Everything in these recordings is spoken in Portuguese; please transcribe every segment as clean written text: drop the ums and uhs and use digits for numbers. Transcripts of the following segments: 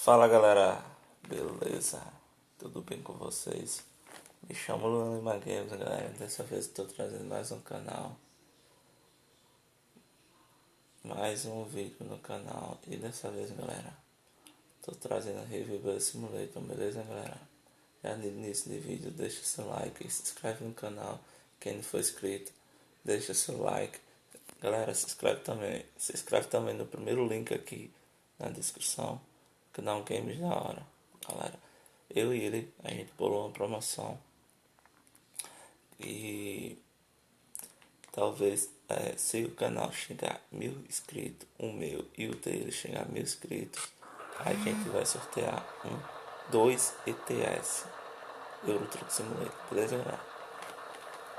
Fala galera, beleza? Tudo bem com vocês? Me chamo Luan Lima Games, galera. Dessa vez estou trazendo mais um canal, mais um vídeo no canal. E dessa vez, galera, estou trazendo a review do Simulator, beleza, galera? Já no início do vídeo, deixa seu like e se inscreve no canal. Quem não for inscrito, deixa seu like. Galera, se inscreve também no primeiro link aqui na descrição. Canal Games da Hora. Galera, eu e ele, a gente bolou uma promoção. E talvez se o canal chegar a 1000 inscritos, o meu e o dele chegar a 1000 inscritos, a gente vai sortear dois ETS Euro Truck Simulator, beleza, galera?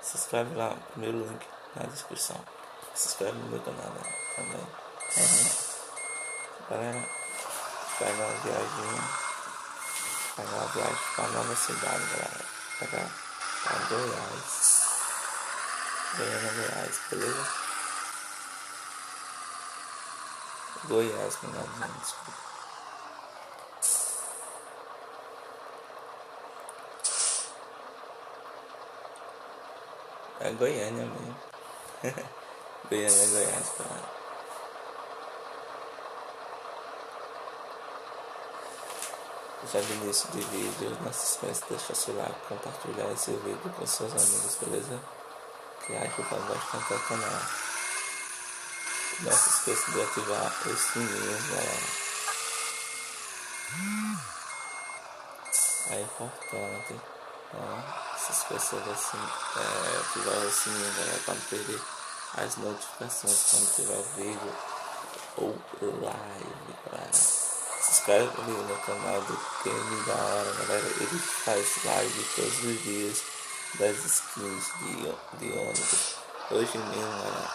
Se inscreve lá no primeiro link na descrição. Se inscreve no meu canal, né, também. Galera, vai na viagem. Vai na viagem pra nova cidade, galera. Pra Goiás. Goiás, beleza? Goiás, melhor dizendo, desculpa. É Goiânia mesmo. Goiânia, Goiás, galera. Já no início do vídeo, não se esqueça de deixar seu like, compartilhar esse vídeo com seus amigos, beleza? Que ajuda bastante o canal. Não se esqueça de ativar os sininhos, galera. É importante. Não se esqueça de ativar o sininho, galera, para não perder as notificações quando tiver o vídeo ou live, galera. Se inscreve ali no canal do Game da Hora, galera. Ele faz live todos os dias das skins de ônibus. Hoje mesmo, galera,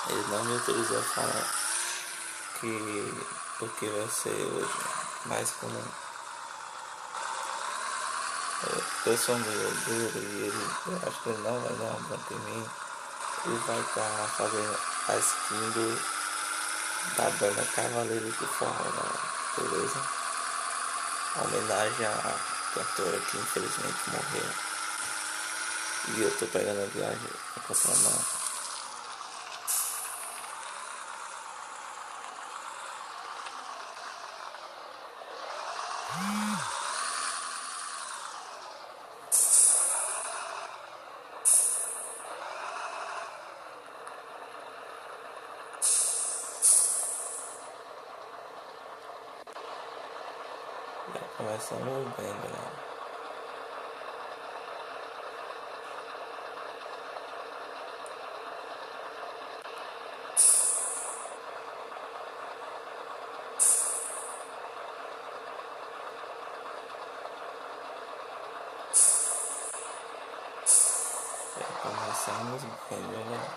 ele não me autorizou a falar porque vai ser hoje, mas como eu sou meio duro e eu acho que ele não vai dar um branco em mim, ele vai estar fazendo a skin da banda Cavaleiros do Forró, galera. Beleza? Homenagem à cantora que infelizmente morreu. E eu tô pegando a viagem na contramão. Já começamos bem, galera. Já começamos bem, galera.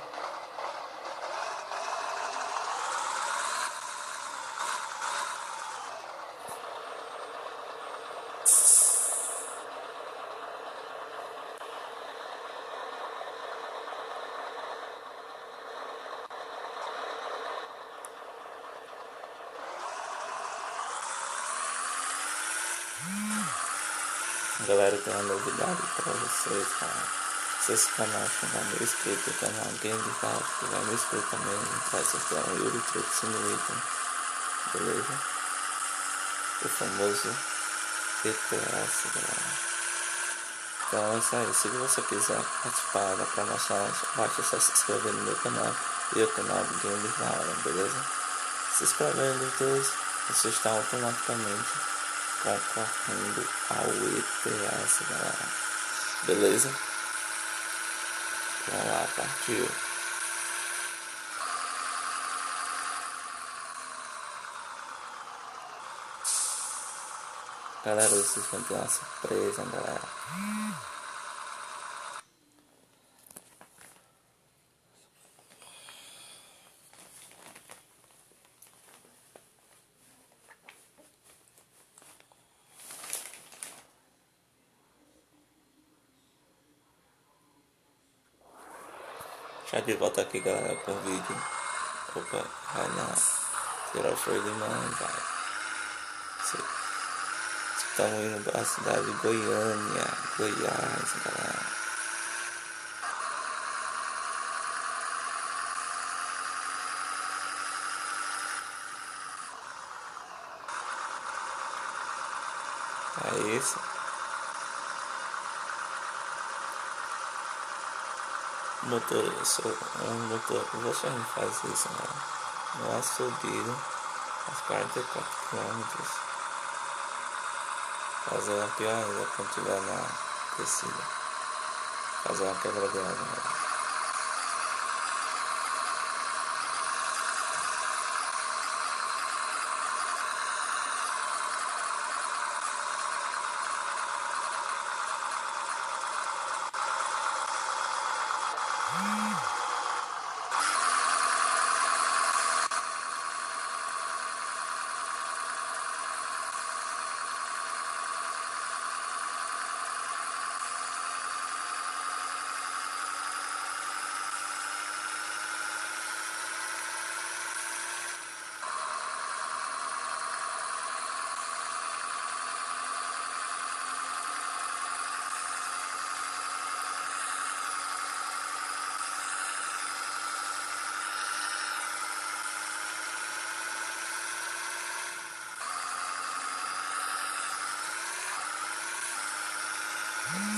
Galera, tem uma novidade pra vocês, cara. Se esse canal chegar meu inscrito, o canal Games da Hora tiver meu inscrito também, vai sortear um Euro Truck Simulator, beleza? O famoso ETS, galera. Então é isso aí, se você quiser participar da promoção, basta só se inscrever no meu canal e o canal do Games da Hora, beleza? Se inscrevendo nos dois, você está automaticamente concorrendo ao ETS, galera. Beleza? Vamos lá, partiu. Galera, vocês vão ter uma surpresa, galera. Já de volta aqui, galera, com o vídeo. Opa, vai não. Tirar o freio de mão, vai. Estamos indo para a cidade de Goiânia, Goiás, galera. É isso. Você não faz isso, né? No assobio, aos 44 quilômetros. Fazer uma pior ainda quando estiver na descida. Fazer uma quebra de água, né?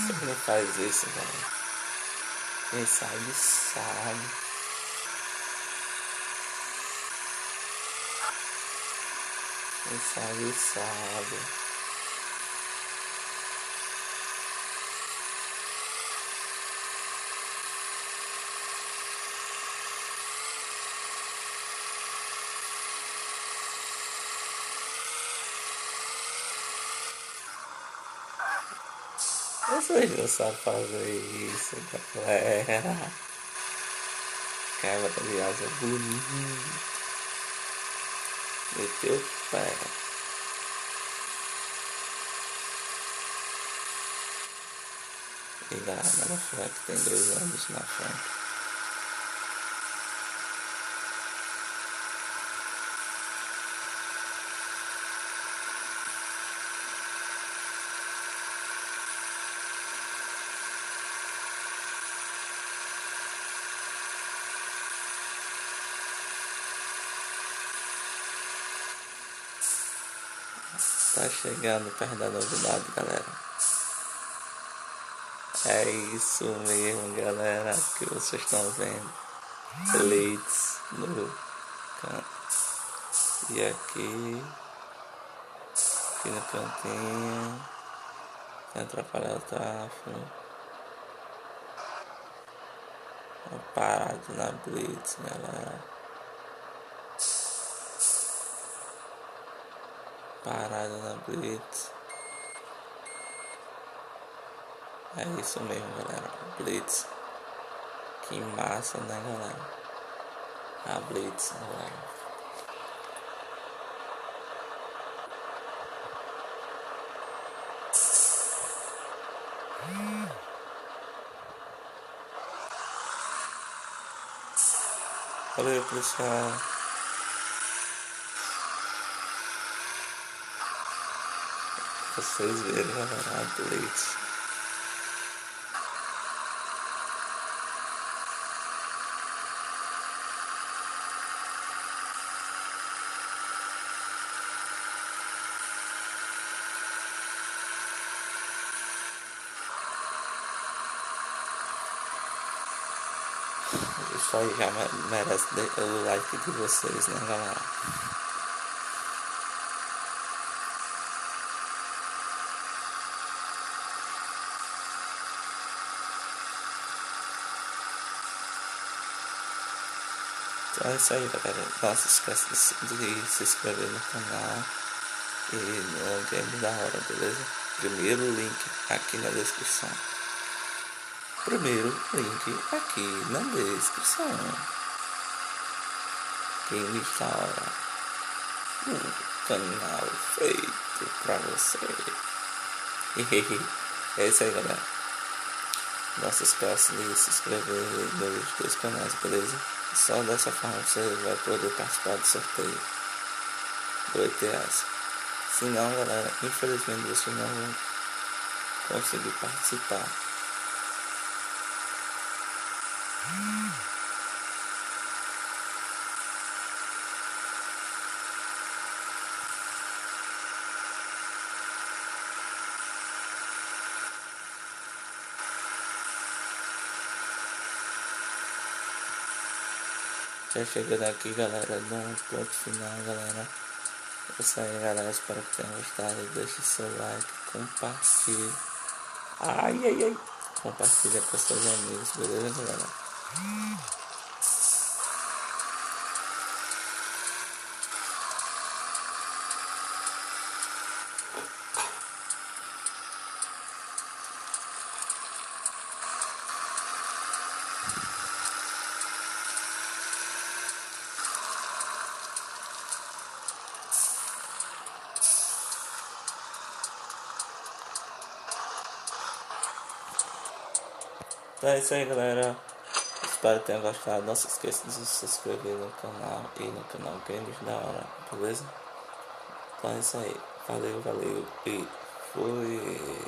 Você não faz isso, galera. Quem sabe, sabe. Quem sabe, sabe. Vocês não sabem fazer isso, galera. Quebra de asa bonito. Meteu o pé. E lá na frente tem 2 anos na frente. Tá chegando perto da novidade, galera. É isso mesmo, galera, que vocês estão vendo. Blitz no canto. E aqui no cantinho, sem atrapalhar o tráfego. Parado na Blitz, galera. Parado na Blitz. É isso mesmo, galera. Blitz. Que massa, né, galera? A Blitz, galera. Valeu, pessoal. Vocês viram, galera, a Blitz. Isso aí já merece o like de vocês, né, galera? Então é isso aí, galera. Não se esqueça de se inscrever no canal e no Game da Hora, beleza? Primeiro link aqui na descrição. Primeiro link aqui na descrição. Game da Hora. Um canal feito pra você. É isso aí, galera. Não se esqueça de se inscrever nos 2 canais, beleza? Só dessa forma você vai poder participar do sorteio do ETS. Senão, galera, infelizmente vocês não vão conseguir participar. Já chegando aqui, galera, no ponto final, galera. É isso aí, galera. Espero que tenham gostado. Deixe seu like, compartilhe. Ai, ai, ai. Compartilha com seus amigos, beleza, galera? Então é isso aí, galera. Espero que tenham gostado. Não se esqueça de se inscrever no canal e no canal Games da Hora, beleza? Então é isso aí. Valeu, valeu e fui.